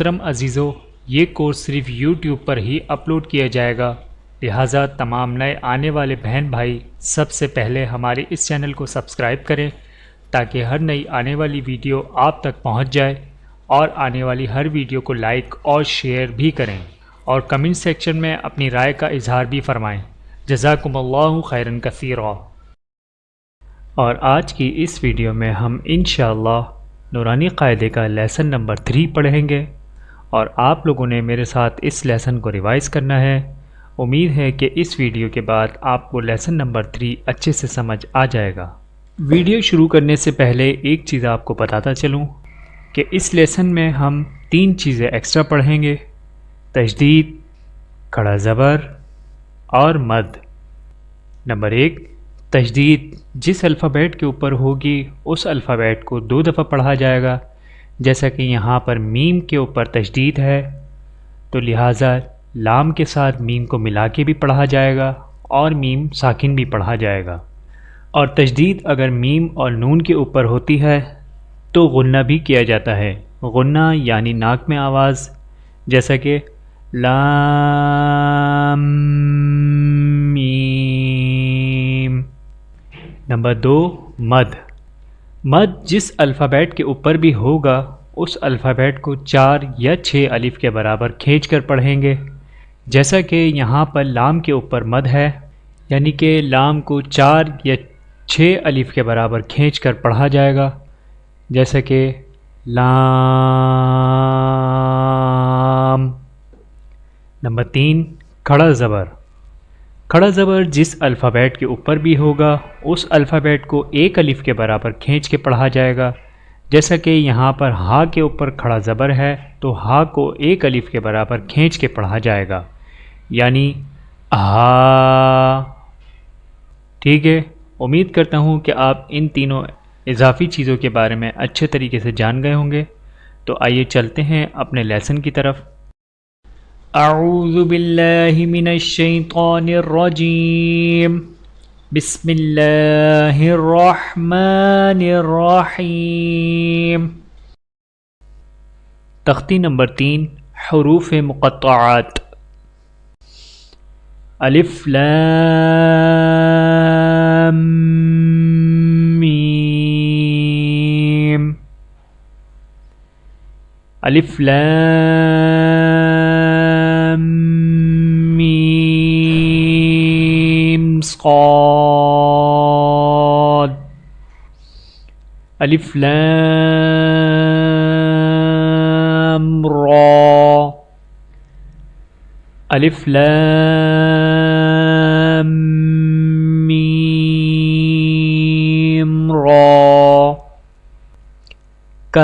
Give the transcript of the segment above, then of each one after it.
محترم عزیزو، یہ کورس صرف یوٹیوب پر ہی اپلوڈ کیا جائے گا، لہٰذا تمام نئے آنے والے بہن بھائی سب سے پہلے ہمارے اس چینل کو سبسکرائب کریں تاکہ ہر نئی آنے والی ویڈیو آپ تک پہنچ جائے، اور آنے والی ہر ویڈیو کو لائک اور شیئر بھی کریں، اور کمنٹ سیکشن میں اپنی رائے کا اظہار بھی فرمائیں۔ جزاکم اللہ خیرا کثیرا۔ اور آج کی اس ویڈیو میں ہم انشاءاللہ نورانی قاعدے کا لیسن نمبر 3 پڑھیں گے، اور آپ لوگوں نے میرے ساتھ اس لیسن کو ریوائز کرنا ہے۔ امید ہے کہ اس ویڈیو کے بعد آپ کو لیسن نمبر 3 اچھے سے سمجھ آ جائے گا۔ ویڈیو شروع کرنے سے پہلے ایک چیز آپ کو بتاتا چلوں کہ اس لیسن میں ہم 3 چیزیں ایکسٹرا پڑھیں گے: تشدید، کھڑا زبر اور مد۔ نمبر 1، تشدید جس الفابیٹ کے اوپر ہوگی اس الفابیٹ کو 2 دفعہ پڑھا جائے گا، جیسا کہ یہاں پر میم کے اوپر تشدید ہے تو لہٰذا لام کے ساتھ میم کو ملا کے بھی پڑھا جائے گا اور میم ساکن بھی پڑھا جائے گا۔ اور تشدید اگر میم اور نون کے اوپر ہوتی ہے تو غنہ بھی کیا جاتا ہے۔ غنہ یعنی ناک میں آواز، جیسا کہ لام میم۔ نمبر 2، مد۔ مد جس الفابیٹ کے اوپر بھی ہوگا اس الفابیٹ کو 4 یا 6 الف کے برابر کھینچ کر پڑھیں گے، جیسا کہ یہاں پر لام کے اوپر مد ہے، یعنی کہ لام کو 4 یا 6 الف کے برابر کھینچ کر پڑھا جائے گا، جیسا کہ لام۔ نمبر 3، کھڑا زبر۔ کھڑا زبر جس الفابیٹ کے اوپر بھی ہوگا اس الفابیٹ کو 1 الف کے برابر کھینچ کے پڑھا جائے گا، جیسا کہ یہاں پر ہا کے اوپر کھڑا زبر ہے تو ہا کو 1 الف کے برابر کھینچ کے پڑھا جائے گا، یعنی ہا۔ ٹھیک ہے، امید کرتا ہوں کہ آپ ان تینوں اضافی چیزوں کے بارے میں اچھے طریقے سے جان گئے ہوں گے۔ تو آئیے چلتے ہیں اپنے لیسن کی طرف۔ اعوذ باللہ من الشیطان الرجیم، بسم اللہ الرحمن الرحیم۔ تختی نمبر 3، حروف مقطعات۔ الف لام میم۔ الف لام میم صاد۔ الف لام را۔ الف لام میم را۔ کاف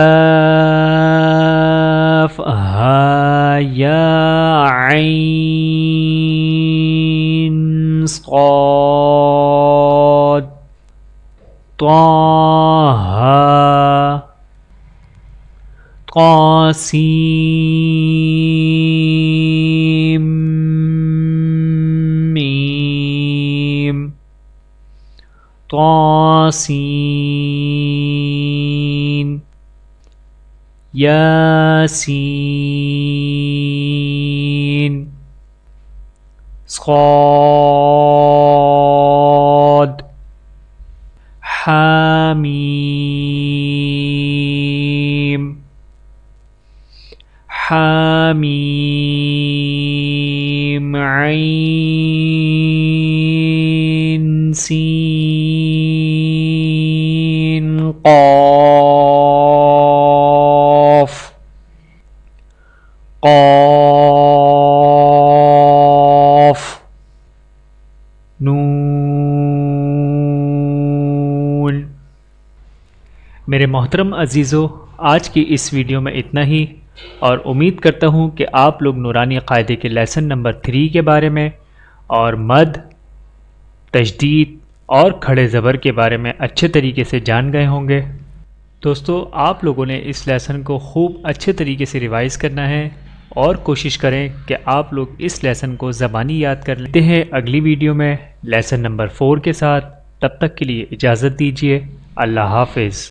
ہا یا عین صاد۔ طٰ طاسیم میم۔ طاسین۔ یاسین۔ صاد۔ حامیم۔ حامیم عین سین قاف۔ قاف۔ نون۔ میرے محترم عزیزو، آج کی اس ویڈیو میں اتنا ہی، اور امید کرتا ہوں کہ آپ لوگ نورانی قاعدے کے لیسن نمبر 3 کے بارے میں اور مد، تشدید اور کھڑے زبر کے بارے میں اچھے طریقے سے جان گئے ہوں گے۔ دوستو، آپ لوگوں نے اس لیسن کو خوب اچھے طریقے سے ریوائز کرنا ہے، اور کوشش کریں کہ آپ لوگ اس لیسن کو زبانی یاد کر لیتے ہیں۔ اگلی ویڈیو میں لیسن نمبر 4 کے ساتھ، تب تک کے لیے اجازت دیجیے۔ اللہ حافظ۔